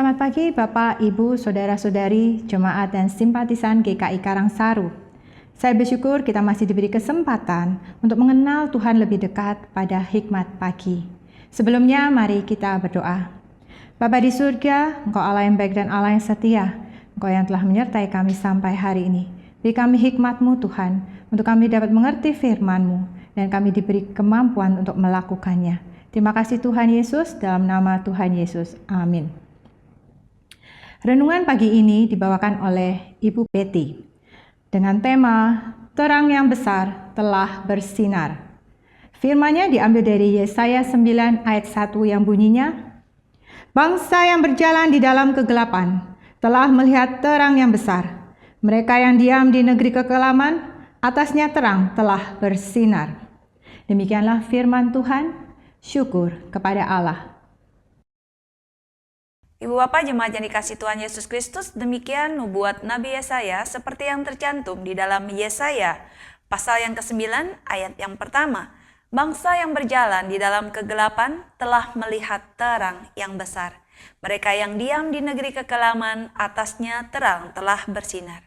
Selamat pagi Bapak, Ibu, Saudara-saudari, Jemaat dan Simpatisan GKI Karangsaru. Saya bersyukur kita masih diberi kesempatan untuk mengenal Tuhan lebih dekat pada hikmat pagi. Sebelumnya mari kita berdoa. Bapa di surga, Engkau Allah yang baik dan Allah yang setia. Engkau yang telah menyertai kami sampai hari ini. Beri kami hikmat-Mu Tuhan, untuk kami dapat mengerti firman-Mu dan kami diberi kemampuan untuk melakukannya. Terima kasih Tuhan Yesus, dalam nama Tuhan Yesus. Amin. Renungan pagi ini dibawakan oleh Ibu Betty dengan tema Terang yang Besar Telah Bersinar. Firman-Nya diambil dari Yesaya 9 ayat 1 yang bunyinya, Bangsa yang berjalan di dalam kegelapan telah melihat terang yang besar. Mereka yang diam di negeri kekelaman, atasnya terang telah bersinar. Demikianlah firman Tuhan, syukur kepada Allah. Ibu Bapak jemaat yang dikasihi Tuhan Yesus Kristus, demikian nubuat Nabi Yesaya seperti yang tercantum di dalam Yesaya pasal yang ke-9 ayat yang pertama. Bangsa yang berjalan di dalam kegelapan telah melihat terang yang besar. Mereka yang diam di negeri kekelaman, atasnya terang telah bersinar.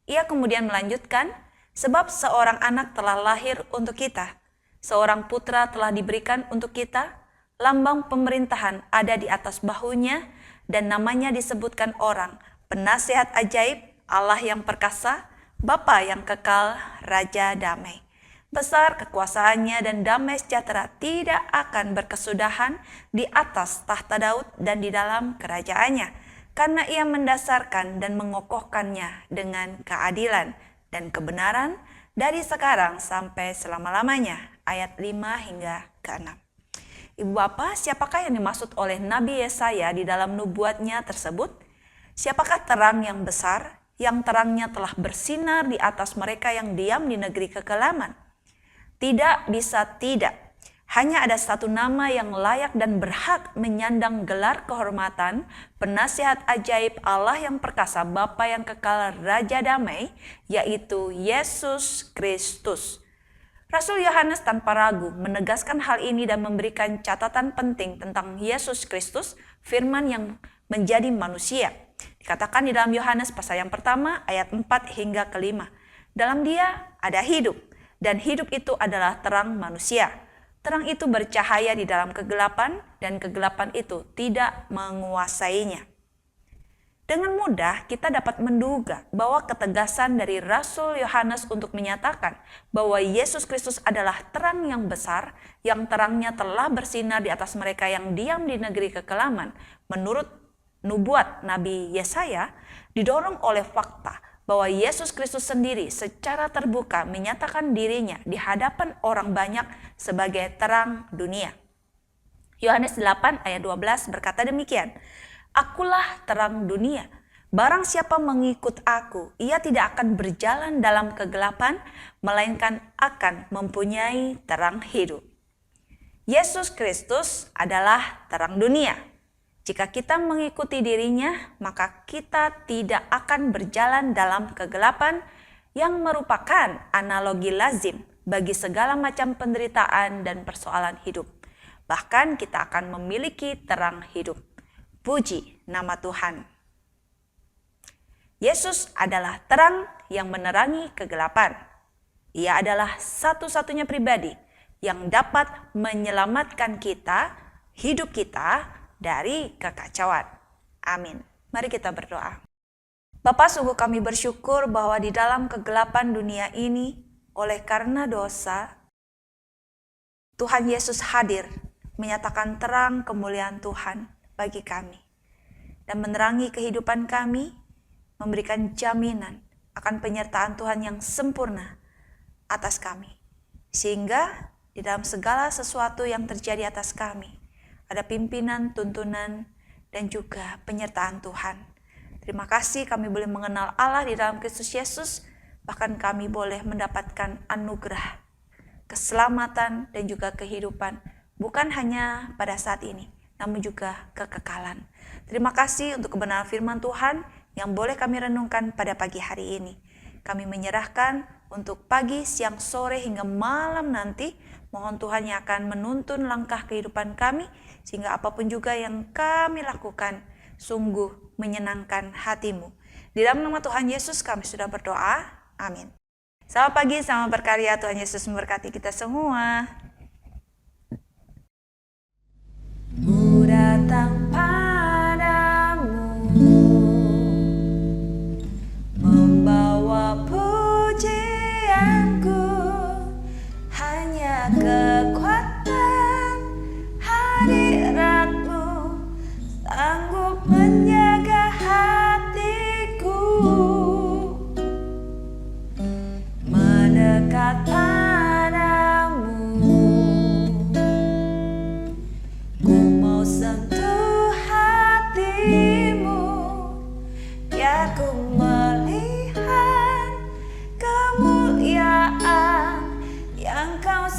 Ia kemudian melanjutkan, sebab seorang anak telah lahir untuk kita, seorang putra telah diberikan untuk kita, lambang pemerintahan ada di atas bahunya, dan namanya disebutkan orang, penasihat ajaib, Allah yang perkasa, Bapa yang kekal, Raja damai. Besar kekuasaannya dan damai sejahtera tidak akan berkesudahan di atas tahta Daud dan di dalam kerajaannya, karena ia mendasarkan dan mengokohkannya dengan keadilan dan kebenaran dari sekarang sampai selama-lamanya. Ayat 5 hingga ke-6. Ibu Bapak, siapakah yang dimaksud oleh Nabi Yesaya di dalam nubuatnya tersebut? Siapakah terang yang besar, yang terangnya telah bersinar di atas mereka yang diam di negeri kekelaman? Tidak bisa tidak. Hanya ada satu nama yang layak dan berhak menyandang gelar kehormatan, penasihat ajaib, Allah yang perkasa, Bapa yang kekal, Raja damai, yaitu Yesus Kristus. Rasul Yohanes tanpa ragu menegaskan hal ini dan memberikan catatan penting tentang Yesus Kristus, firman yang menjadi manusia. Dikatakan di dalam Yohanes pasal yang pertama ayat 4 hingga ke-5. Dalam Dia ada hidup, dan hidup itu adalah terang manusia. Terang itu bercahaya di dalam kegelapan, dan kegelapan itu tidak menguasainya. Dengan mudah kita dapat menduga bahwa ketegasan dari Rasul Yohanes untuk menyatakan bahwa Yesus Kristus adalah terang yang besar, yang terangnya telah bersinar di atas mereka yang diam di negeri kekelaman, menurut nubuat Nabi Yesaya, didorong oleh fakta bahwa Yesus Kristus sendiri secara terbuka menyatakan dirinya di hadapan orang banyak sebagai terang dunia. Yohanes 8 ayat 12 berkata demikian, Akulah terang dunia. Barang siapa mengikut aku, ia tidak akan berjalan dalam kegelapan, melainkan akan mempunyai terang hidup. Yesus Kristus adalah terang dunia. Jika kita mengikuti dirinya, maka kita tidak akan berjalan dalam kegelapan yang merupakan analogi lazim bagi segala macam penderitaan dan persoalan hidup. Bahkan kita akan memiliki terang hidup. Puji nama Tuhan. Yesus adalah terang yang menerangi kegelapan. Ia adalah satu-satunya pribadi yang dapat menyelamatkan kita, hidup kita dari kekacauan. Amin. Mari kita berdoa. Bapa, sungguh kami bersyukur bahwa di dalam kegelapan dunia ini, oleh karena dosa, Tuhan Yesus hadir menyatakan terang kemuliaan Tuhan bagi kami dan menerangi kehidupan kami, memberikan jaminan akan penyertaan Tuhan yang sempurna atas kami, sehingga di dalam segala sesuatu yang terjadi atas kami ada pimpinan, tuntunan, dan juga penyertaan Tuhan. Terima kasih kami boleh mengenal Allah di dalam Kristus Yesus, bahkan kami boleh mendapatkan anugerah, keselamatan, dan juga kehidupan, bukan hanya pada saat ini, namun juga kekekalan. Terima kasih untuk kebenaran firman Tuhan yang boleh kami renungkan pada pagi hari ini. Kami menyerahkan untuk pagi, siang, sore, hingga malam nanti. Mohon Tuhan yang akan menuntun langkah kehidupan kami, sehingga apapun juga yang kami lakukan, sungguh menyenangkan hatimu. Di dalam nama Tuhan Yesus kami sudah berdoa. Amin. Selamat pagi, selamat berkarya. Tuhan Yesus memberkati kita semua. Ku datang padamu, membawa pujianku, hanya kekuatan hadiratmu sanggup menjaga hatiku, mendekat padamu. Ku mau sentuh hatimu, biar ku melihat kemuliaan yang kau